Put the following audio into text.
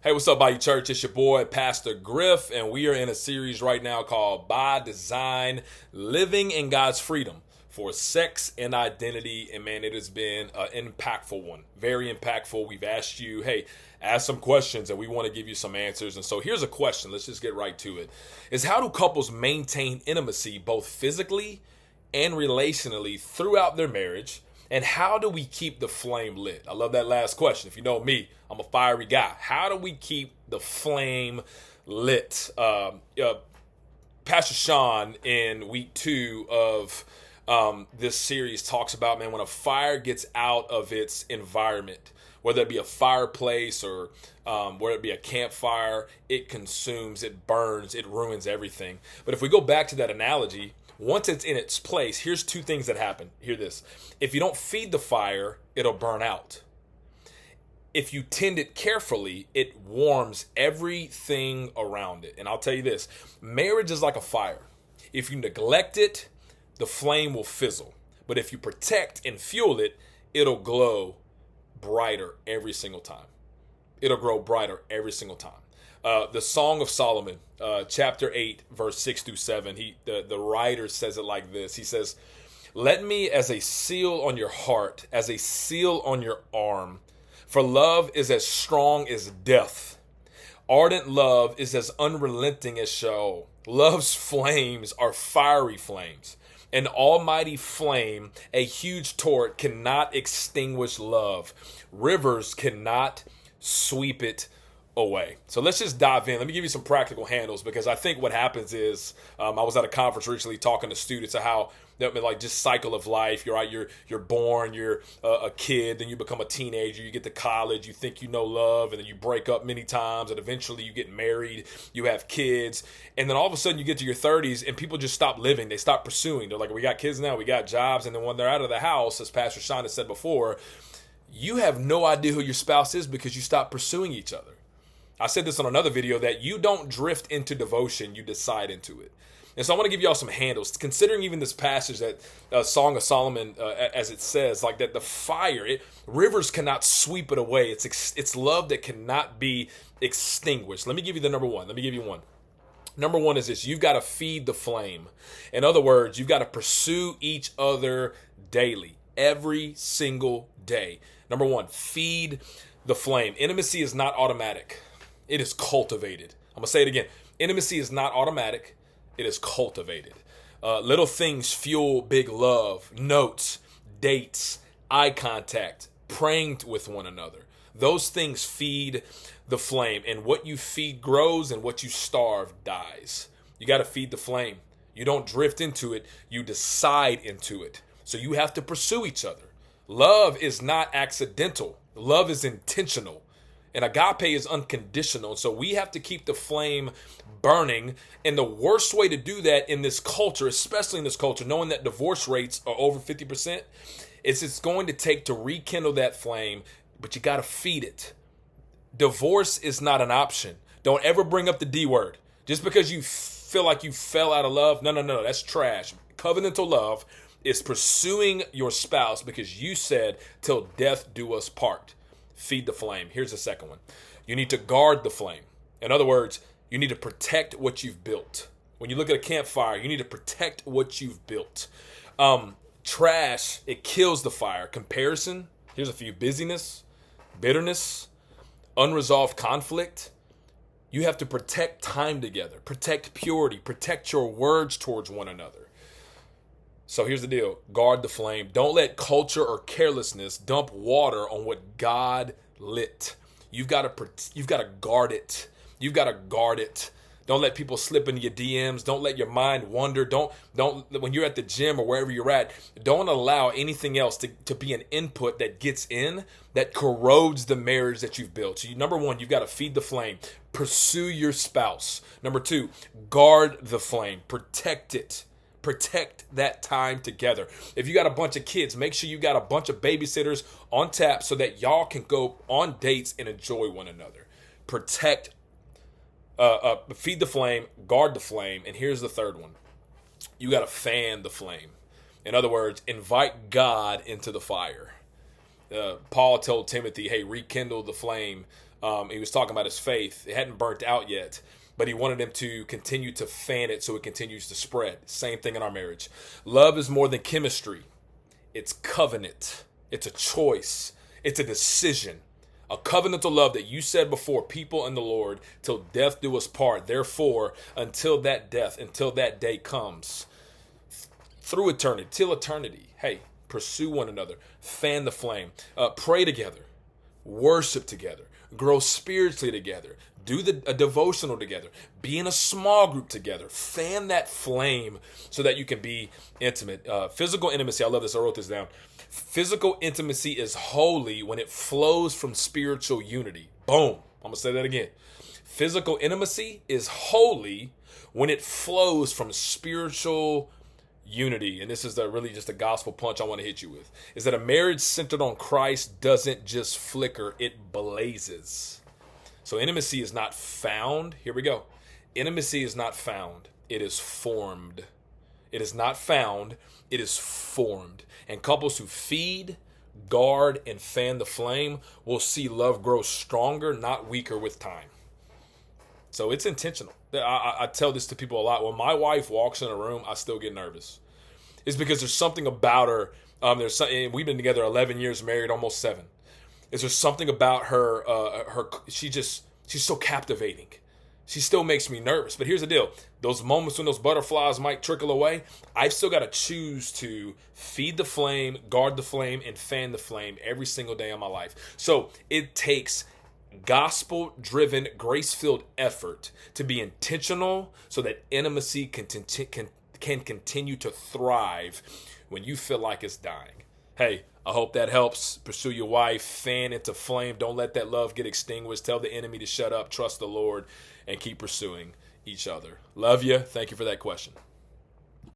Hey, what's up, Bayou Church? It's your boy, Pastor Griff, and we are in a series right now called By Design, Living in God's Freedom for Sex and Identity. And man, it has been an impactful one, very impactful. We've asked you, hey, ask some questions, and we want to give you some answers. And so here's a question. Let's just get right to it. Is how do couples maintain intimacy both physically and relationally throughout their marriage? And how do we keep the flame lit? I love that last question. If you know me, I'm a fiery guy. How do we keep the flame lit? Pastor Sean in week 2 of this series talks about, man, when a fire gets out of its environment, whether it be a fireplace or whether it be a campfire, it consumes, it burns, it ruins everything. But if we go back to that analogy, once it's in its place, here's 2 things that happen. Hear this. If you don't feed the fire, it'll burn out. If you tend it carefully, it warms everything around it. And I'll tell you this, marriage is like a fire. If you neglect it, the flame will fizzle. But if you protect and fuel it, it'll glow brighter every single time. It'll grow brighter every single time. The Song of Solomon, chapter 8, verse 6 through 7, the writer says it like this. He says, "Let me as a seal on your heart, as a seal on your arm, for love is as strong as death. Ardent love is as unrelenting as Sheol. Love's flames are fiery flames. An almighty flame, a huge torch cannot extinguish love. Rivers cannot sweep it away." So let's just dive in. Let me give you some practical handles, because I think what happens is I was at a conference recently talking to students of how like just cycle of life. You're born, you're a kid, then you become a teenager, you get to college, you think you know love, and then you break up many times, and eventually you get married, you have kids, and then all of a sudden you get to your 30s and people just stop living, they stop pursuing. They're like, we got kids now, we got jobs, and then when they're out of the house, as Pastor Sean has said before, you have no idea who your spouse is because you stop pursuing each other. I said this on another video that you don't drift into devotion, you decide into it. And so I want to give y'all some handles, considering even this passage that Song of Solomon, as it says, like that the fire, rivers cannot sweep it away. It's love that cannot be extinguished. Let me give you the number one. Let me give you one. Number one is this: you've got to feed the flame. In other words, you've got to pursue each other daily, every single day. Number one, feed the flame. Intimacy is not automatic. It is cultivated. I'm going to say it again. Intimacy is not automatic. It is cultivated. Little things fuel big love. Notes, dates, eye contact, praying with one another. Those things feed the flame. And what you feed grows, and what you starve dies. You got to feed the flame. You don't drift into it. You decide into it. So you have to pursue each other. Love is not accidental. Love is intentional. And agape is unconditional. So we have to keep the flame burning. And the worst way to do that in this culture, especially in this culture, knowing that divorce rates are over 50%, is it's going to take to rekindle that flame, but you got to feed it. Divorce is not an option. Don't ever bring up the D word. Just because you feel like you fell out of love, no, that's trash. Covenantal love is pursuing your spouse because you said, till death do us part. Feed the flame. Here's the second one. You need to guard the flame. In other words, you need to protect what you've built. When you look at a campfire, you need to protect what you've built. Trash, it kills the fire. Comparison, here's a few: busyness, bitterness, unresolved conflict. You have to protect time together, protect purity, protect your words towards one another. So here's the deal. Guard the flame. Don't let culture or carelessness dump water on what God lit. You've got to guard it. You've got to guard it. Don't let people slip into your DMs. Don't let your mind wander. Don't when you're at the gym or wherever you're at, don't allow anything else to be an input that gets in, that corrodes the marriage that you've built. So number one, you've got to feed the flame. Pursue your spouse. Number 2, guard the flame. Protect it. Protect that time together. If you got a bunch of kids, make sure you got a bunch of babysitters on tap so that y'all can go on dates and enjoy one another. Protect, feed the flame, guard the flame. And here's the third one. You got to fan the flame. In other words, invite God into the fire. Paul told Timothy, hey, rekindle the flame He was talking about his faith. It hadn't burnt out yet, but he wanted him to continue to fan it so it continues to spread. Same thing in our marriage. Love is more than chemistry. It's covenant. It's a choice. It's a decision. A covenantal love that you said before, people and the Lord, till death do us part. Therefore, until that day comes, through eternity, till eternity, hey, pursue one another, fan the flame, pray together, worship together, grow spiritually together, do a devotional together, be in a small group together, fan that flame so that you can be intimate. Physical intimacy, I love this, I wrote this down. Physical intimacy is holy when it flows from spiritual unity. Boom. I'm going to say that again. Physical intimacy is holy when it flows from spiritual unity. And this is really just a gospel punch I want to hit you with. Is that a marriage centered on Christ doesn't just flicker, it blazes. So intimacy is not found. Here we go. Intimacy is not found. It is formed. It is not found. It is formed. And couples who feed, guard, and fan the flame will see love grow stronger, not weaker with time. So it's intentional. I tell this to people a lot. When my wife walks in a room, I still get nervous. It's because there's something about her. We've been together 11 years, married almost 7. Is there something about her? She's so captivating. She still makes me nervous. But here's the deal. Those moments when those butterflies might trickle away, I've still got to choose to feed the flame, guard the flame, and fan the flame every single day of my life. So it takes gospel-driven, grace-filled effort to be intentional so that intimacy can continue to thrive when you feel like it's dying. Hey, I hope that helps. Pursue your wife, fan into flame. Don't let that love get extinguished. Tell the enemy to shut up, trust the Lord, and keep pursuing each other. Love you. Thank you for that question.